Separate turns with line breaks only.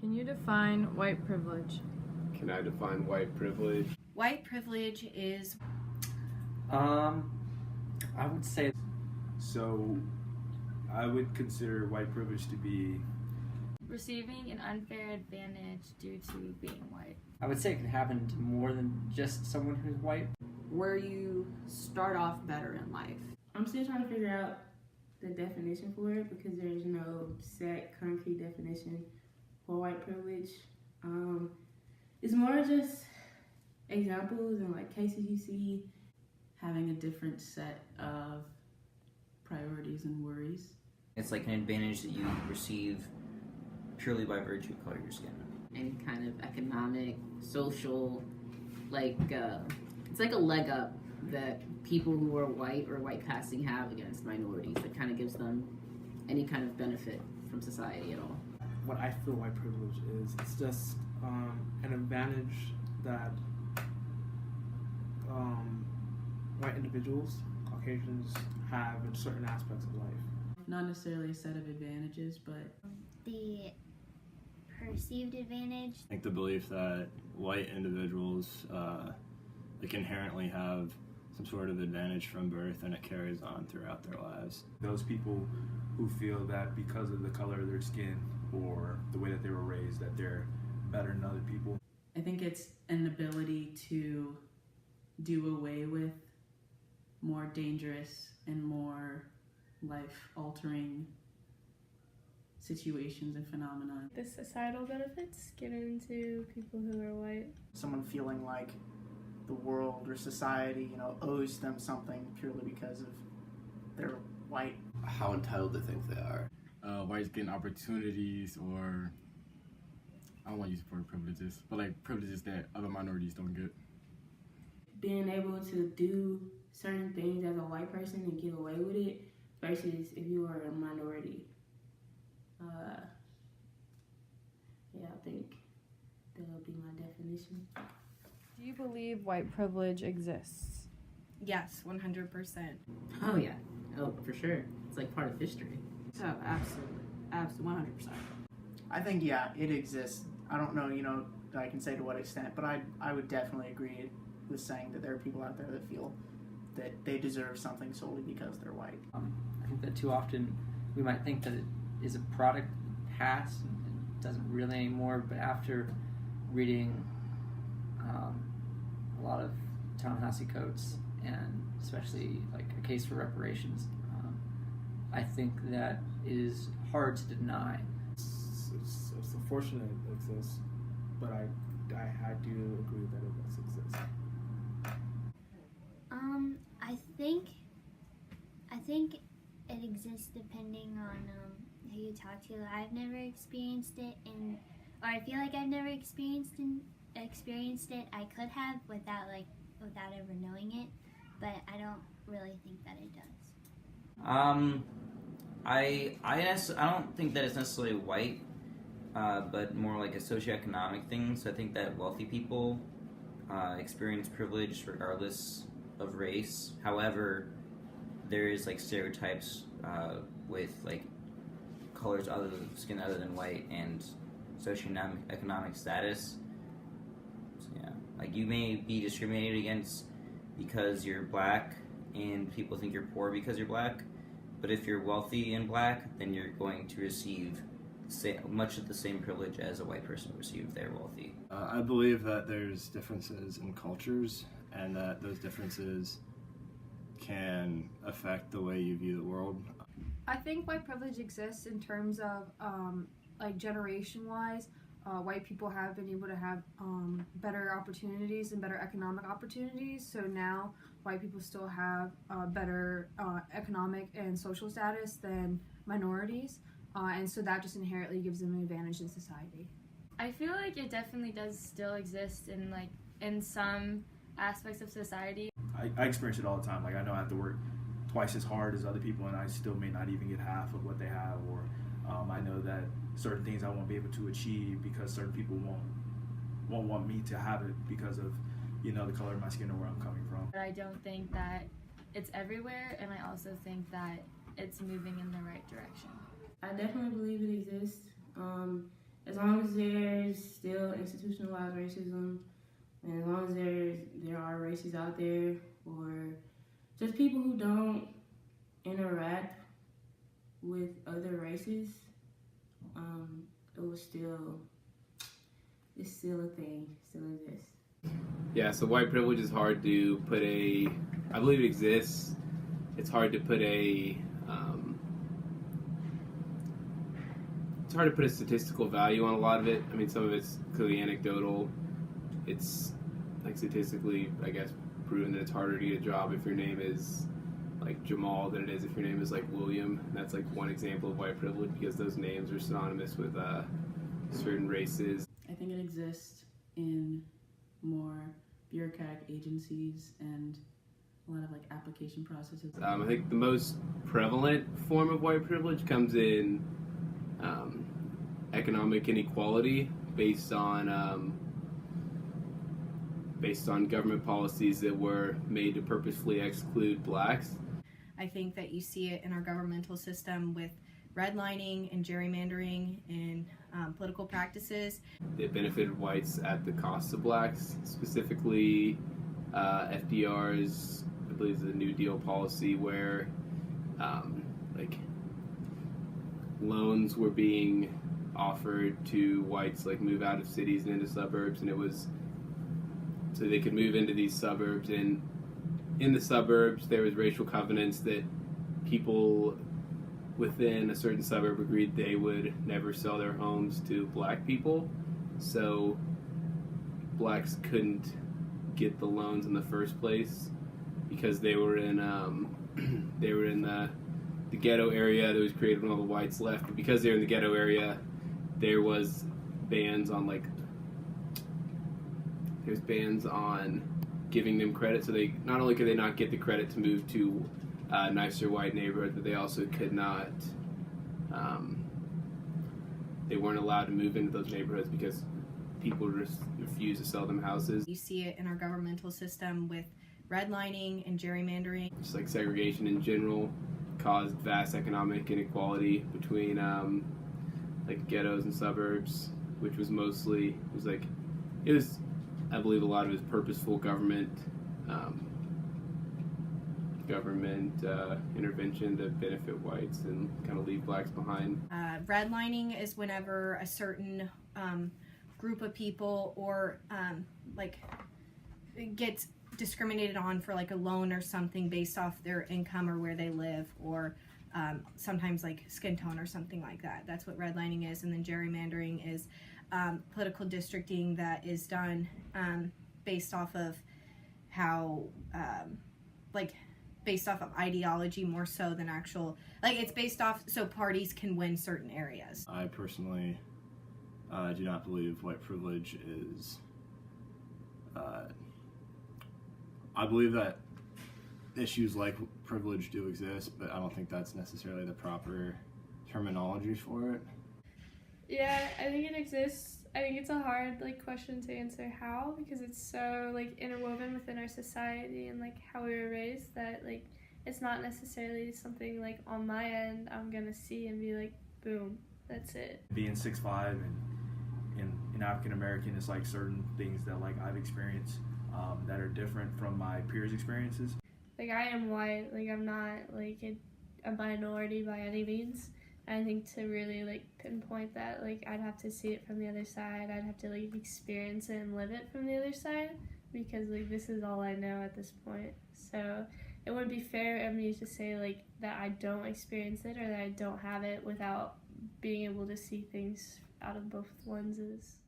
Can you define white privilege?
Can I define white privilege?
White privilege is...
I would say...
So, I would consider white privilege to be...
receiving an unfair advantage due to being white.
I would say it can happen to more than just someone who's white.
where you start off better in life.
I'm still trying to figure out the definition for it because there's no set concrete definition for white privilege. It's more just examples and like cases you see having a different set of priorities and worries.
It's like an advantage that you receive purely by virtue of color of your skin.
Any kind of economic, social, it's like a leg up that people who are white or white passing have against minorities that kind of gives them any kind of benefit from society at all.
What I feel white privilege is, it's just an advantage that white individuals, Caucasians, have in certain aspects of life.
Not necessarily a set of advantages, but
the perceived advantage.
I think the belief that white individuals inherently have some sort of advantage from birth and it carries on throughout their lives.
Those people who feel that because of the color of their skin or the way that they were raised that they're better than other people.
I think it's an ability to do away with more dangerous and more life-altering situations and phenomena.
The societal benefits given to people who are white.
Someone feeling like the world or society, owes them something purely because of they're white.
How entitled they think they are.
Whites getting opportunities, or I don't want to use the word privileges, but privileges that other minorities don't get.
Being able to do certain things as a white person and get away with it versus if you are a minority. I think that would be my definition.
Do you believe white privilege exists?
Yes, 100%.
Oh yeah, for sure. It's like part of history.
Oh, absolutely, 100%.
I think, yeah, it exists. I don't know, I can say to what extent, but I would definitely agree with saying that there are people out there that feel that they deserve something solely because they're white. I think that too often we might think that it is a product past and it doesn't really anymore, but after reading a lot of Ta-Nehisi Coates and especially like A Case for Reparations, I think that it is hard to deny.
It's unfortunate it exists, but I do agree that it does exist.
I think it exists depending on who you talk to. I've never experienced it, or I feel like I've never experienced it. I could have without ever knowing it, but I don't really think that it does.
I don't think that it's necessarily white, but more like a socioeconomic thing. So I think that wealthy people experience privilege regardless of race. However, there is stereotypes with colors other than skin other than white and socioeconomic status. So yeah, you may be discriminated against because you're black and people think you're poor because you're black. But if you're wealthy and black, then you're going to receive much of the same privilege as a white person would receive if they're wealthy.
I believe that there's differences in cultures and that those differences can affect the way you view the world.
I think white privilege exists in terms of, generation-wise. White people have been able to have better opportunities and better economic opportunities. So now white people still have better economic and social status than minorities. And so that just inherently gives them an advantage in society.
I feel like it definitely does still exist in some aspects of society.
I experience it all the time. I know I have to work twice as hard as other people and I still may not even get half of what they have, or I know that certain things I won't be able to achieve because certain people won't want me to have it because of the color of my skin or where I'm coming from.
But I don't think that it's everywhere, and I also think that it's moving in the right direction.
I definitely believe it exists. as long as there's still institutionalized racism, and as long as there are races out there, or just people who don't interact with other races, it's still a thing, still exists.
Yeah, so white privilege is hard to put I believe it exists. It's hard to put it's hard to put a statistical value on a lot of it. I mean, some of it's clearly anecdotal. It's like statistically, I guess, proven that it's harder to get a job if your name is like Jamal than it is if your name is like William. And that's like one example of white privilege because those names are synonymous with certain races.
I think it exists in more bureaucratic agencies and a lot of like application processes.
I think the most prevalent form of white privilege comes in economic inequality based on government policies that were made to purposefully exclude blacks.
I think that you see it in our governmental system with redlining and gerrymandering and political practices.
It benefited whites at the cost of blacks, specifically FDR's, I believe, the New Deal policy where like loans were being offered to whites, like move out of cities and into suburbs, and it was so they could move into these suburbs, and in the suburbs there was racial covenants that people within a certain suburb agreed they would never sell their homes to black people, so blacks couldn't get the loans in the first place because they were in the ghetto area that was created when all the whites left. But because they were in the ghetto area, there was bans on giving them credit, so they not only could they not get the credit to move to a nicer white neighborhood, but they also could not they weren't allowed to move into those neighborhoods because people just refused to sell them houses.
You see it in our governmental system with redlining and gerrymandering.
Just like segregation in general caused vast economic inequality between like ghettos and suburbs, which was mostly I believe a lot of it was purposeful government intervention to benefit whites and kind of leave blacks behind.
Redlining is whenever a certain group of people or gets discriminated on for like a loan or something based off their income or where they live, or sometimes like skin tone or something like that. That's what redlining is. And then gerrymandering is political districting that is done based off of how based off of ideology more so than actual, it's based off so parties can win certain areas.
I personally do not believe white privilege is I believe that issues like privilege do exist, but I don't think that's necessarily the proper terminology for it.
Yeah, I think it exists. I think it's a hard question to answer how, because it's so interwoven within our society and how we were raised that it's not necessarily something on my end I'm gonna see and be boom, that's it.
Being 6'5" and African American is certain things that I've experienced that are different from my peers' experiences.
I am white, I'm not a minority by any means. I think to really pinpoint that, I'd have to see it from the other side. I'd have to experience it and live it from the other side, because this is all I know at this point. So it wouldn't be fair of me to say that I don't experience it or that I don't have it without being able to see things out of both lenses.